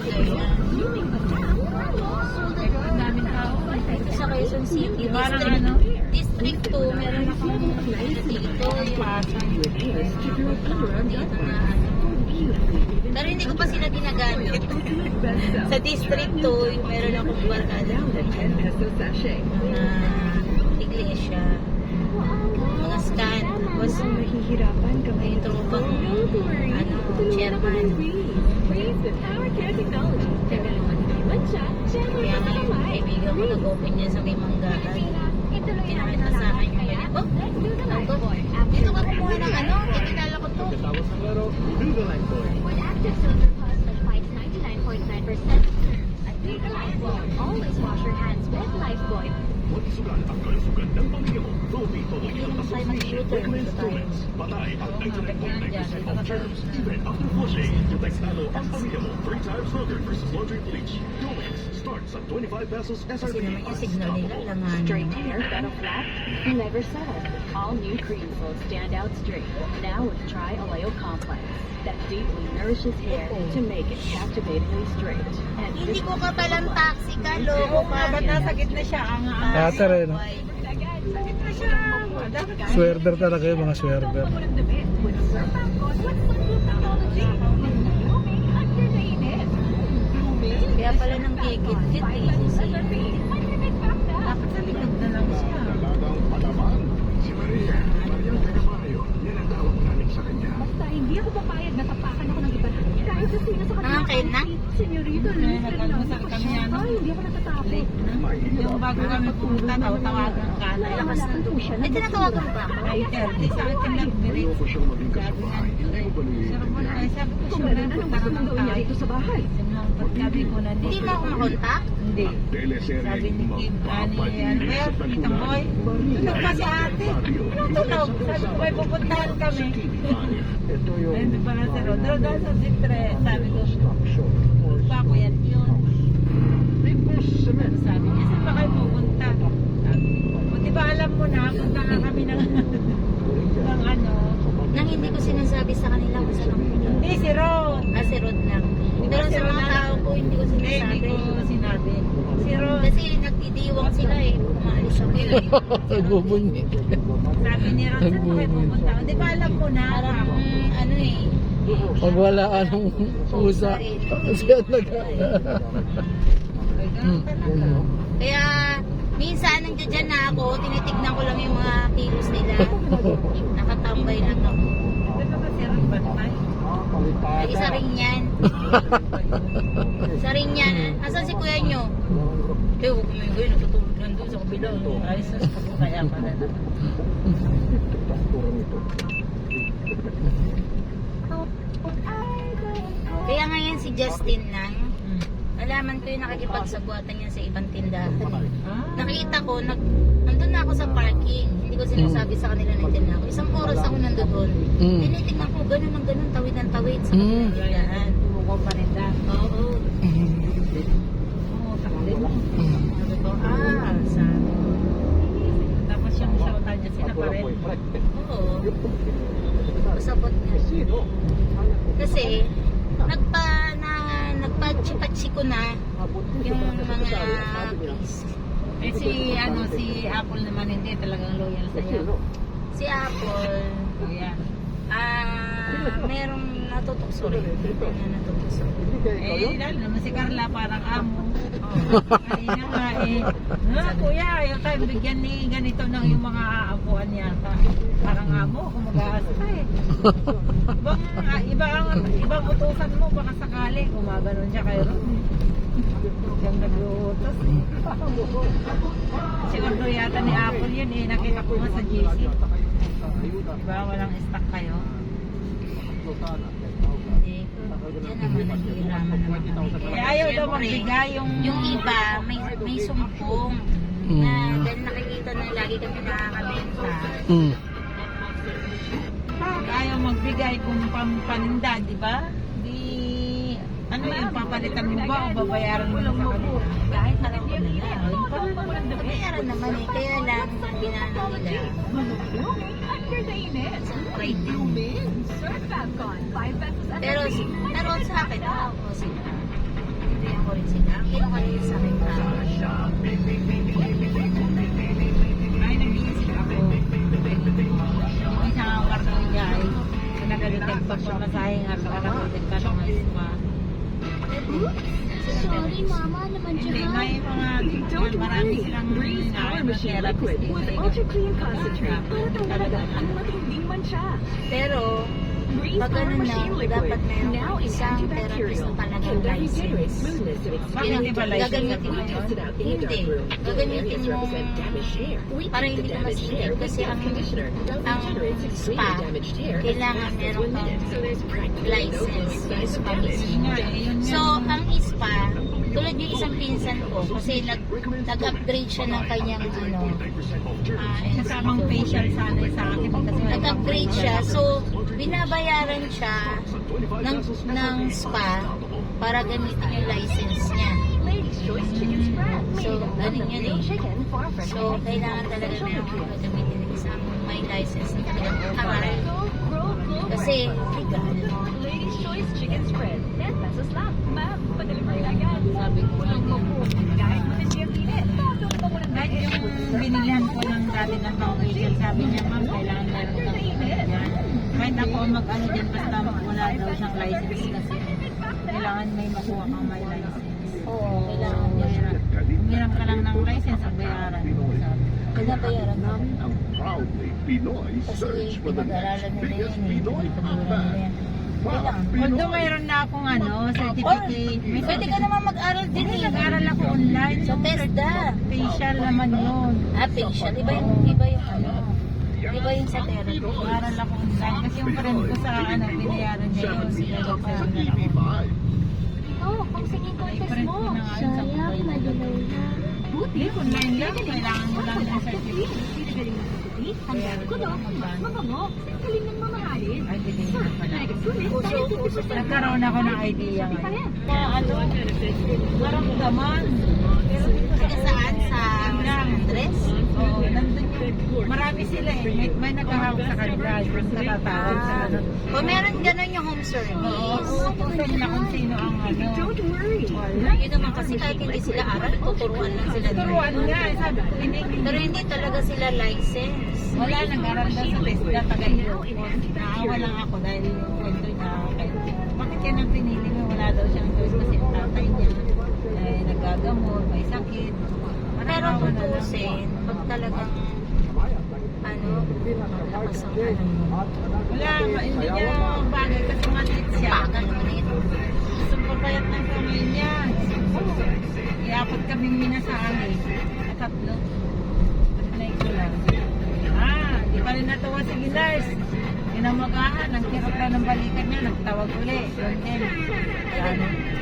Ang daming tao. Ito sa Quezon City. Parang District, ano? District 2, meron akong dito. Dito na ano. Pero hindi ko pa sila ginagamit. Sa District 2, meron akong barkada na iglesia. Mga scan. Tapos, may tropang ano, chairman. Kaya ngayon, kaibigan ko nag-open niya sa may manggahan. Pinakita sa akin yung ganyan. Oh, dito ka kumuha ng ano? Itinala ko to. With active silver plus that fights 99.9%. Always wash your hands with Lifebuoy. Magsugal ang kalusugan ng pamilya mo. Profi todo Hindi ilang naman tayo mag-shooter. recommends Promens. Patay ang 99.9% of germs, even after flushing. Protektado ang pamilya mo 3 times stronger versus laundry bleach. Promens starts at 25 pesos Kasi SRP. naman yung signal nila langan. Straight hair, better flat, never settle. All new creams will stand out straight. Now with Tri Oleo Complex that deeply nourishes hair to make it captivatingly straight. And Hindi ko ka palang taxi ka, loko ka. Ba't nasa gitna siya? Ang Ate rin, no? Swerder talaga yung mga swerder. Kaya pala nang gigit-git eh. Dapat sa likod na lang siya. Talagang palaman. Si Maria. Maria Tagamayo. Yan ang tawag namin sa kanya. basta hindi ako papayag na tapakan ako ng iba. Kahit sa sino sa Nangangkain na? Senyorito, Nag-almusal kami ano. Ay, hindi ako natatakot. Late na. Yung bago kami pumunta, tawagan ka na. Lakas ng tuition. Ay, tinatawagan mo ba ako? Ay, 30 sa akin lang. Ayoko siyang maging kasabahay. Hindi ko ba Sir, nililitin ay sabi ko Kung siya meron, anong gusto mong gawin niya dito sa bahay? Sabi ko na Hindi mo ako makontak? Hindi. teleserye Sabi ni Kim, ano magpapadilig yan, sa Tita Boy, tulog pa si ate. Anong tulog? Sabi ko, may pupuntahan kami. Ito yung Ay, hindi pa nga si Rodro, dahil sa Zitre. Sabi ko, ba ko yan yun? Sabi niya, saan ba kayo pupunta? Sabi ko, buti ba alam mo na, punta nga kami ng ano. Nang hindi ko sinasabi sa kanila kung saan ako pupunta. Hindi, si Rod. Ah, si Rod lang. Pero sa mga tao ko, hindi ko Hindi sinasabi. ko sinabi. Si Rod. Kasi nagdidiwang sila eh. Umalis ako eh. Nagbubunyi. Sabi ni Rod, saan ba kayo pupunta? Di ba alam mo na? Parang ano eh. Pag wala anong pusa, siya nag... Kaya minsan nandiyan dyan na ako, tinitignan ko lang yung mga kilos nila. Nakatambay lang ako. Di ba ba si Rod Batmay? Ay, isa rin yan. Isa rin yan. Asan si kuya nyo? Eh, huwag mo yung gawin. Natutulog lang doon sa kabila. Ay, sus, kaya pala na. Kaya ngayon si Justin lang, nalaman ko yung nakikipagsabuatan niya sa ibang tindahan. Nakita ko, nandun na ako sa parking. Hindi ko sinasabi sa kanila nandun na ako. Isang oras ako nandun doon. Tinitignan ko, ganun ng ganun, tawid ng tawid sa kabilang tindahan. Tumuko pa rin na. Oo. Oo, sakli mo. Sabi ko, sabi ko. Tapos yung shota dyan, sila pa rin. Oo. Pasabot niya. Kasi, nagpa-patsi ko na yung mga case. Eh si Apple naman hindi talagang loyal sa'yo. Si Apple, Loyal. merong natutukso rin. Natutukso. Eh, lalo naman si Carla parang amo. Kanina nga eh. Kuya, yung tayo bigyan ni ganito ng yung mga aapuan yata. Parang amo, kung mag-aasta eh. Ibang utusan mo, baka sakali, gumaganon siya kayo. Siyang nag-uutos eh. Siguro yata ni Apple yun eh, nakita ko nga sa GC. Diba, walang stock kayo? Hindi ko. Yan naman, naghihiraman naman kami. Eh, ayaw daw magbigay yung... Yung iba, may sumpong. Na dahil nakikita na lagi kami nakakabenta. Ayaw magbigay kung pampaninda, di ba? Ano yung papalitan mo ba o babayaran mo sa kanila? Kahit harap ko na lang. Bayaran naman eh. Kaya lang, ginano nila. Sa pride din. Pero sa akin, ako sila. pagpamasahe nga, kakarating ka ng may spa. Sorry, Mama. Naman Hindi, dyan. may mga, Don't marami worry. silang Breeze Power Machine Liquid with Ultra Clean Concentrate. Para tanggalan ang matinding mancha. Pero, Breeze pag Power ganun na, Machine Liquid. dapat meron Now kang in isang therapist antibacterial. na talagang Can regenerate license. smoothness of Bakit skin. di ba license? Gagamitin mo We yun? tested out in the Hindi. dark room. Gagamitin Areas mo represent damaged hair. We parang treat hindi the ka damaged masingit hair with kasi ang conditioner. ang Regenerates extremely spa, damaged hair as kailangan fast as meron 1 minute. kang So there's practically no license signs of sa damage. Yun nga, yun nga. So, ang spa, tulad yung isang pinsan ko, kasi nag-upgrade siya ng kanyang kasamang facial sana sa akin kasi nag-upgrade siya. So, binabayaran siya ng spa para gamitin yung license niya. Ladies' Choice Chicken Spread. So, ganun yun eh. Chicken, far from So, kailangan talaga meron kang gamitin ng isang may license na talagang aral. Kasi, legal. Ladies' Choice Chicken Spread. 10 pesos lang. Ma'am, pa-delivery agad. sabi ko lang Kahit matindi ang pinit, tatong pa mo ng kahit yung binilihan ko ng dati ng pang facial, sabi niya, ma'am, kailangan meron kang dyan. Kahit ako mag-ano dyan, basta wala daw siyang license kasi kailangan may makuha kang may license. Oo. Kailangan umiram ka lang ng license at bayaran mo. Sabi. Binabayaran mo. Ang proudly Pinoy search Kasi for the pinag-aralan next nila biggest yun eh. Pinoy Pinag-aralan nila comeback. yan. Kailangan. Although mayroon na akong certificate. May Pwede ka naman mag-aral din Hindi, eh. nag-aral ako online. Sa TESDA. Facial naman yun. Facial. Iba yung ano. Iba yung sa therapy. Nag-aral ako online. Kasi yung friend ko sa binayaran niya yun. Sinagod sa TV5. Oh, pang singing May contest friend mo. ko na nga yun sa Sayang, mobile. nadilaw na. Buti, online lang. Kailangan mo lang ng certificate. Pinagaling ng puti. Ang ko doon, mas mabango. Galing ng mamahalin. Ay, binigyan ko pala. Uso pa. Nagkaroon ako ng idea ngayon. Ano, maramdaman. Pero dito Taga saan? Sa dress? Oo, nandun yung, marami sila eh. May naghahawak sa kanila. Yung natatawag sa ano. O meron ganun yung home Oo, service. uutusan na kung sino ang ano. Don't worry. Yun naman kasi kahit hindi sila aral, tuturuan lang sila. Turuan nga, eh, sabi ko, hindi. Pero hindi talaga sila license. Wala, nag-aral daw sa TESDA, taga-Ilocos. Naawa lang ako dahil yung kwento niya, bakit yan ang pinili mo? Wala daw siyang choice kasi yung tatay niya ay nagagamot, may sakit. Pero Parang kung awa na lang. tuusin, pag talagang malakas ang ano mo. Wala, hindi niya bagay kasi maliit siya. Bagal naman ito. Gusto papayat ng kamay niya. Iapot kami minasali. Tatlo. Pinay ko lang. Di pa rin natuwa si Ginars. Pinamagahan, ang kirap na ng balikan niya, nagtawag uli. Yun din.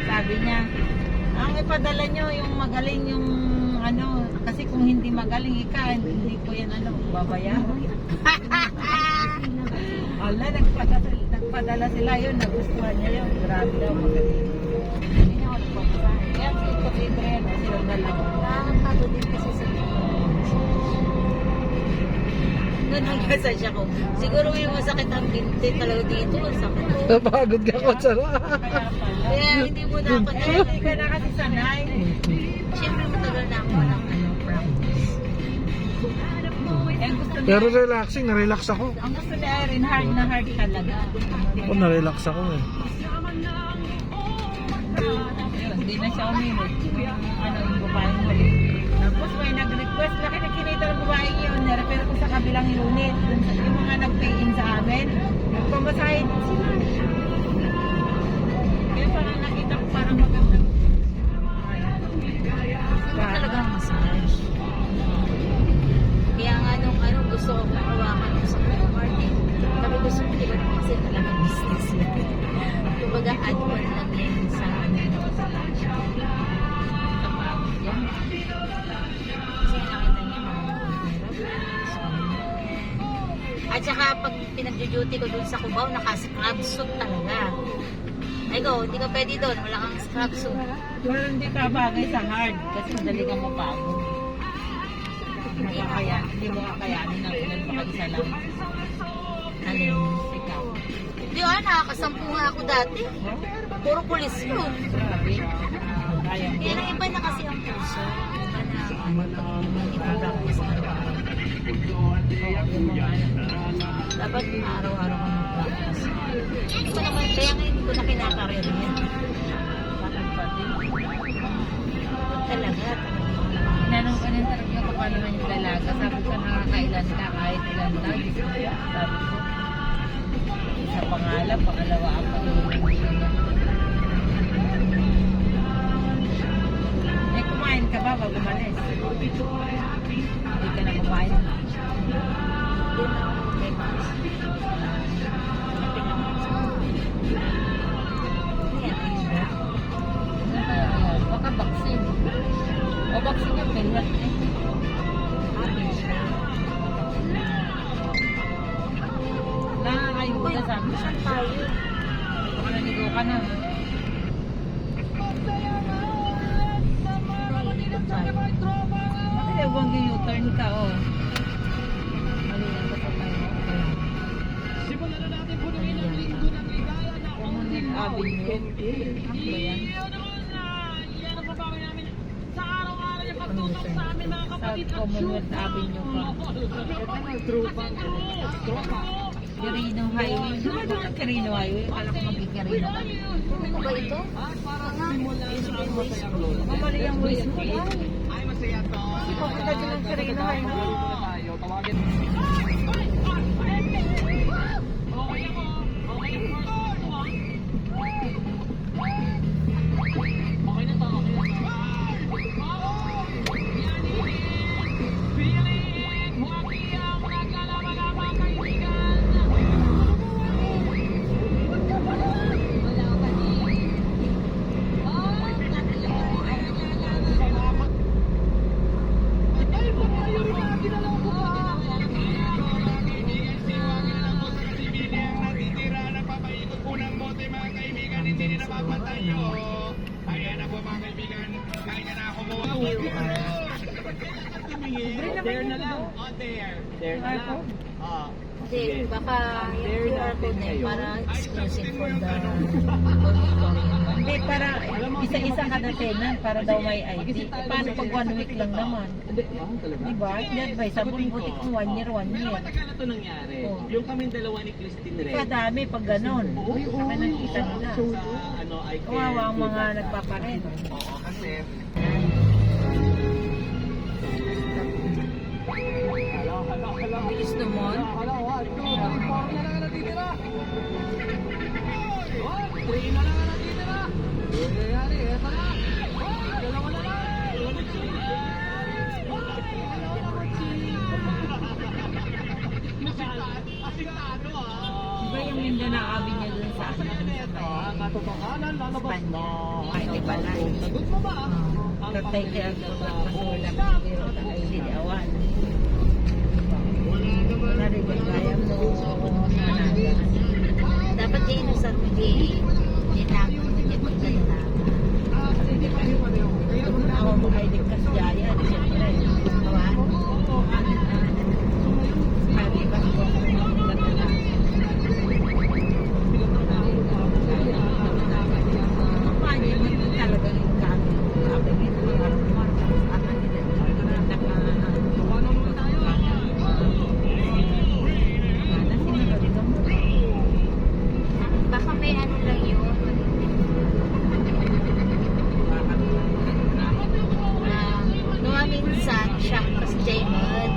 Sabi niya, ang ipadala niyo yung magaling yung ano, kasi kung hindi magaling hindi ko yan babayaran. Ala, nagpadala sila yun, nagustuhan niya yun. Grabe daw, magaling. Hindi niya ako nagpapasahin. Yan, si Libre yan, silang dalawa. Nakakapagod din kasi sa ganun kasi siya ko. Siguro yung masakit ang binti talaga dito. Ang sakit ko. Napagod ka ko sa Kaya pala. Kaya hindi mo dapat Hindi ka na kasi sanay. Siyempre matagal na ako ng practice. Eh, gusto niya, Pero relaxing, na-relax ako. ang gusto ni Irene, hard na hard talaga. Ako, na-relax ako eh. Yun, hindi na siya uminit. Yung babaeng huli. Tapos may nag-request na kinakinita ng babaeng yun. Pero ko sa kabilang unit. Yung mga nag-pay-in sa amin. Nagpamasahe din sila. Kaya parang nakita ko parang maganda. Talagang massage. Kaya nga nung gusto ko hawakan ko sa party. Sabi gusto ko diba kasi talagang business yan. Kumbaga add-on lang yan sa kapagod yan. Kasi nakita niya at saka pag pinag-duty ko dun sa Cubao, naka-scrub suit talaga. Ay go, hindi ka pwede doon. Wala kang scrub suit. Pero hindi ka bagay sa hard. Kasi dali ka mapagod. Hindi mo kakayanin ng ilan baka isa lang. Alin? Ikaw. Di nakakasampu nga ako dati. Puro pulis yun. Grabe. Kaya ko. Kaya lang iba na kasi ang puso. Iba na iba na mas Oo, yung mga ano. Dapat araw-araw ka mag-practice. Hindi ko naman, kaya nga hindi ko na kinakarir yan. Bakit pati? Talaga. Tinanong ko ng interview ko paano man yung dalaga. Sabi ko nakakailan ka kahit ilan na. Sabi ko, isa pangalan, pangalawa ako. Eh, kumain ka ba bago umalis? Hindi ka na kumain. Baka vaccine. O vaccine yung pinwat eh. Nakakayo ka sabi ko. Saan tayo? Baka naligo ka na. Naiinom tayo. Bakit ewan yung U-turn ka oh. Malinan ka sa tayo. Simulan na natin punuin ang linggo ng ligaya na Comunal Avenue. Ano ba yan? yan ang babawi namin sa araw-araw yung pagtutok sa amin mga kapatid Sa Commonwealth Avenue ka. Quirino Highway. Diba doon ang Quirino Highway? Akala ko mag-Quirino ka. Ano ba ito? Mamali ang ways mo. Ay, masaya to. Papunta dyan ang Quirino Highway. Tayo, tawagin. Okay ako. Okay yung first one. Okay na to. Pilit! Huwag iyang naglalaban-laban kaibigan! Ayan na po mga kaibigan, kaya na ako mo. There na lang. Oh, there. There na lang. Hindi, baka yung QR code na yun para exclusive for the auditorium. Hindi, para isa-isa ka na tenant para daw may ID. Eh, paano pag 1 week lang naman? Diba? Hindi advisable. Buti kung 1 year, 1 year. Matagal na ito nangyari. Oh. Yung kaming dalawa ni Christine Red. Kadami pag ganon. Saka nakita nila. Sa ano, I can. Kawawa ang mga nagpapared. Oo, kasi. Bilis naman. Three na lang ang natitira. Nangyayari, eto na. Dalawa na lang. Asiktado Diba yung Mindanao Avenue dun sa ano? katotohanan lalabas na. Ay, di pala. Sagot mo ba? Tatay kaya ko magpasulat. Pero ay hindi awan. Wala rin ba kaya mo managa? Dapat din sa hindi nilagang hindi pagkala. Ako mo ay ligtas jaya. Siyempre. Kawan. Pari ba ko? Paano yun talaga yung kami? Sabi nito, akan nila. Baka may ano lang yun. Nung minsan, shock kasi Jaymon.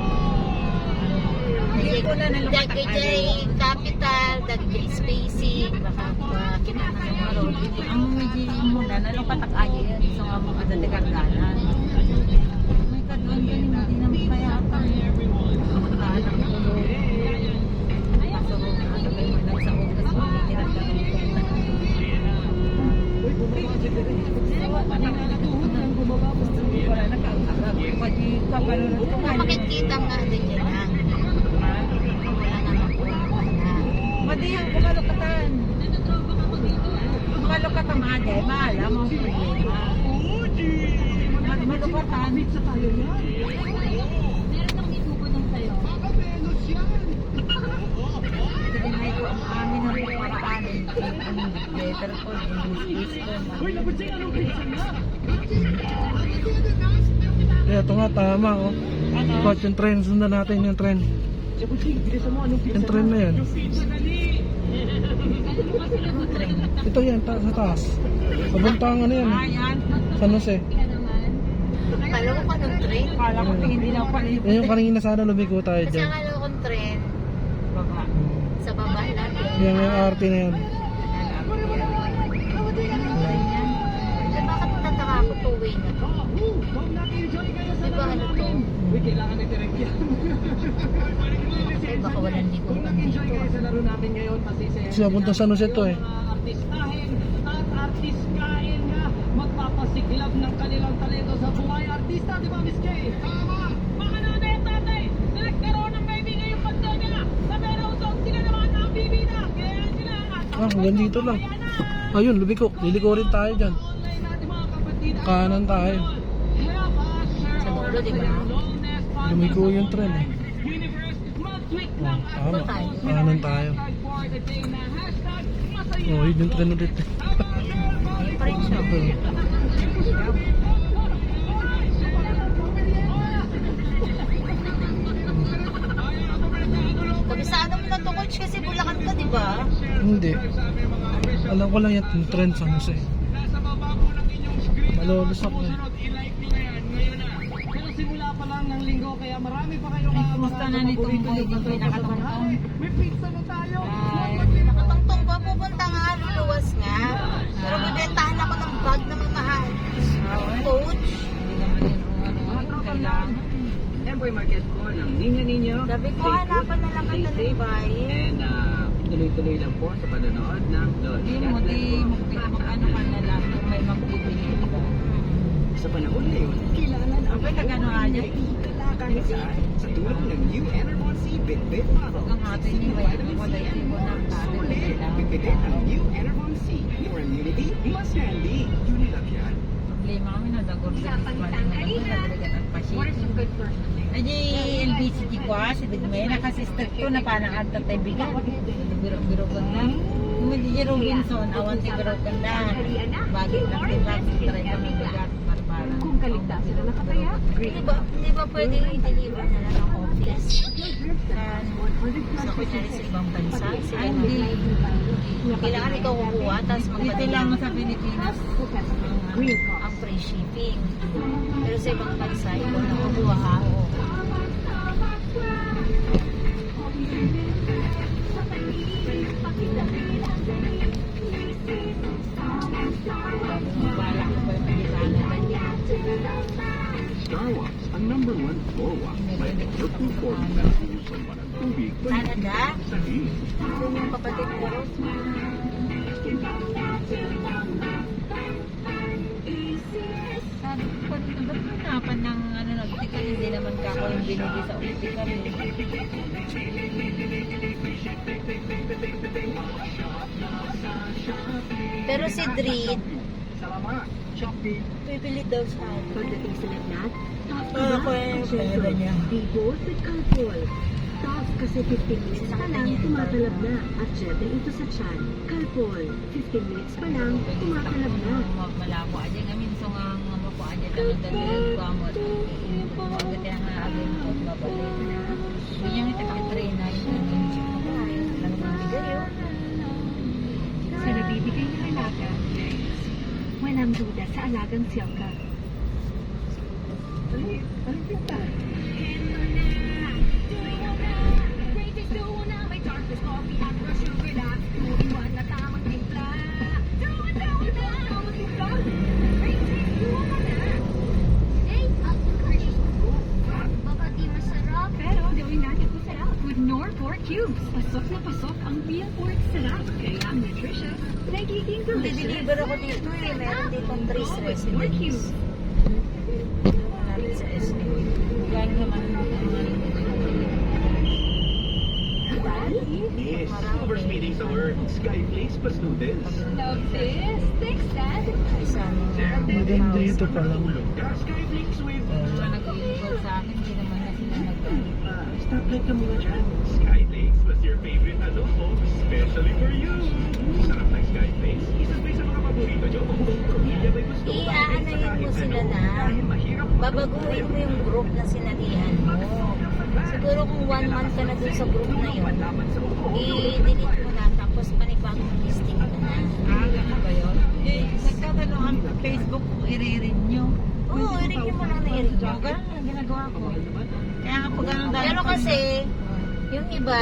Hindi ko na nalumatak. Dagay capital, dagay spacing, baka kinaka ng mga road. Ang medyo muna, nalupatak ayo yan. So nga mga dadagarganan. May kadwan ka hindi naman kaya ata. Anak ko doon. Kaso kung sabay mo lang sa oras mo, hindi tinatang wala na kausap. Pati kapanunod ko nga. Makikita nga din yun lang. Wala naman po. Pati yung kumalukatan. Kumalukatan mga jay, mahala mo ang problema. Malukatan. Kasi may ko ang amin ng paraanin. Better po, English ko. Kaya ito nga tama oh. Coach yung trend, sundan natin yung trend. Yung tren na yan. Ito yan, sa taas. Pabuntang ano yan. Ayan. San Jose. Kala ko kanong train. Kala ko hindi lang pala yung Yan yung kanina sana lumiko tayo Kasi dyan. ang alam kong train, baba. sa baba lang. Yan yung RT na yan. Eh, bakit tataka ako two-way na to? Di ba ano to? Uy, kailangan na direct yan. Eh, baka walang likutan dito. Enjoy kayo sa laro natin ngayon kasi sa Kasi papunta San Jose to eh. artistahin at artistkain nga magpapasiklab ng kanilang talento sa buhay artista, di ba Miss Kay? Tama! Mga nanay at tatay, nagkaroon ng baby ngayong pagdaw niya sa Merosong sila naman ang bibida. Kaya sila at Hanggang dito lang. Ayun, lumiko. Liliko rin tayo dyan. online natin mga kapatid. Kanan tayo. Sa dulo, di ba? Lumiko yung tren eh. Oh, tama. Kanan tayo. Oh, yun yung tren ulit. Ayun pa rin siya. Kabisado mo na to, coach, kasi Bulacan ka, di ba? Hindi. Alam ko lang yung trend sa Jose. Malolos ako eh. Pero simula pa lang ng linggo kaya marami pa kayong Ay, kumusta na nitong boy dito yung nakatungtong? May pizza na tayo. Ay, Nakatungtong ba? Pupunta nga, luluwas nga. Pero bibentahan ako ng bag na mamahal. Coach, hindi naman yun kung ano kailangan. Emboy Marquez po ng Niña Niño. sabi ko, hanapan na lang kita ng bahay. And tuloy-tuloy lang po sa panonood ng Lord. Hindi mo, mag-ano ka na lang kung may magbibili. Diba? Sa panahon na yun, kailangan ang Okay, nagano nga niya? kahit saan sa tulong ng New Enervon C Bitbit model. Ang atin ni may walay tipo ng atin na kailangan. Bitbitin ang New Enervon C. Your immunity must handy. Unilab yan. Problema kami na dagor sa Ismail na talaga ng pasyente. Ay, di LBCT ko si Dugme, nakasister ko na parang ang tatay bigat. Biro-biro ko na. Kung hindi si Robinson, awan si biro ko na. Bagay lang si Max, try kami bigat. Kung kaligtasan na nakataya, Hindi ba pwedeng i-deliver na lang ang office? Sa kunyari sa ibang bansa? Ay, hindi. Kailangan ikaw kukuha, tapos Dito magpadala lang sa Pilipinas. ang free shipping. Pero sa ibang bansa, ikaw na kukuha ha. Balak ko pa yung Pilipinas. Star Walks, ang number 1 floor walk. May purple form na usan pa ng tubig. Canada? Sa hill. Yun yung kapatid ko. Sabi ko, ba't hanapan ng ano, optical? Hindi naman kako yung binili sa optical. Pero si Dreed, Salamat. Shopee. pipilit daw sa akin. pagdating sa lagnat, Ako yung pera niya. be bold with Calpol. Tough kasi 15 minutes pa lang tumatalab na. At syempre ito sa tiyan. Calpol, 15 minutes pa lang tumatalab na. Malako aja ngamin so nga mo ko aja tanong dalil gamot. Agad yang agad ko babalik na. Yung ita ka train na yun. Lang bigay yo. Sa nabibigay na alaga, walang duda sa alagang siyangka. Baka di masarap. Pero gawin natin ito sarap with Knorr Pork Cubes. Pasok na pasok ang real pork sarap. Kaya nutritious, nagiging delicious. Deliver ako dito eh. Meron ditong 3 residents. Natin sa SD. Yan naman Yes, lovers meetings alert. Skyflakes pa students. Love this. Thanks, Dad. Maganda dito pa lang. Skyflakes with... nag-i-involve sa akin, hindi naman na sila Stoplight ka muna dyan. Skyflakes was your favorite adobo, especially for you. Sarap ng Skyflakes. Isa pa sa mga paborito nyo. Buong pamilya may gusto. Iaanayin mo sila na. Dahil mahirap Babaguhin mo yung group na sinalihan mo. Siguro kung 1 month ka na dun sa group na yun, i-delete mo na, tapos panibagong listing ka na. Ganun ba yun? Nagtatanong ang Facebook kung i-renew. Oo, i-review mo lang na i-review. Ganun ang ginagawa ko. Kaya nga pag ganun dahil Pero kasi, yung iba,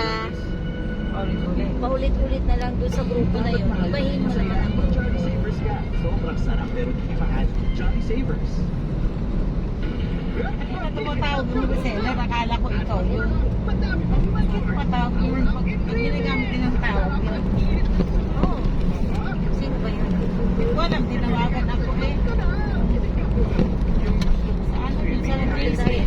ulit-ulit. paulit-ulit na lang dun sa grupo na yun, ibahin mo naman ang grupo. Johnny Savers ka. Sobrang sarap pero di mahal. Johnny Savers. Ano na tumatawag mo ba seller? Akala ko ikaw yun. Bakit tumatawag mo? Pag ginagamit din ang tawag yun. Oo. Sino ba yun? Hindi ko alam, tinawagan ako eh. Sa ano yun? Sa reseller.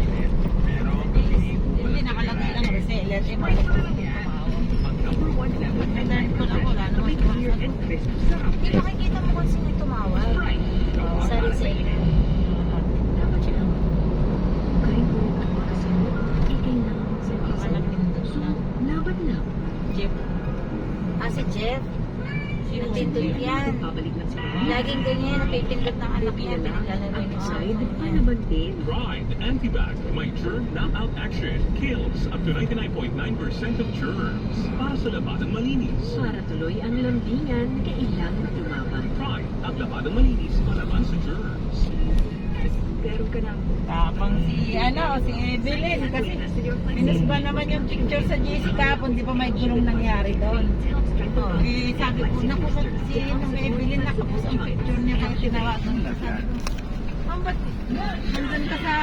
Hindi nakalagay lang reseller. Eh, mali ko lang tumawag. Nagdaan ko lang wala naman tumasagot. Hindi makikita mo kung sino yung tumawag. Sa reseller. Dapat siya lang. Kahit po yung pagkakasunod, kailangan sa Alam nindot So, na. laban lang. Jeff. Si Jeff. Natindot yan. Babalik lang sila. Laging ganyan, napipindot ng anak niya, pinaglalaro niya sa Side, paano ba din? Ride Antibac, my germ knockout action, kills up to 99.9% of germs. Para sa labadang malinis. Para tuloy ang lambingan, kailangan lumaban. Try ang labadang malinis malaban sa germs. Pero ka na. Tapang si Evelyn kasi minus ba naman yung picture sa JC kahapon, di ba may gulong nangyari doon. Eh sabi ko, naku si Evelyn nakapos ang picture niya kaya tinawagan ko. Sabi ko, ba't nandun ka sa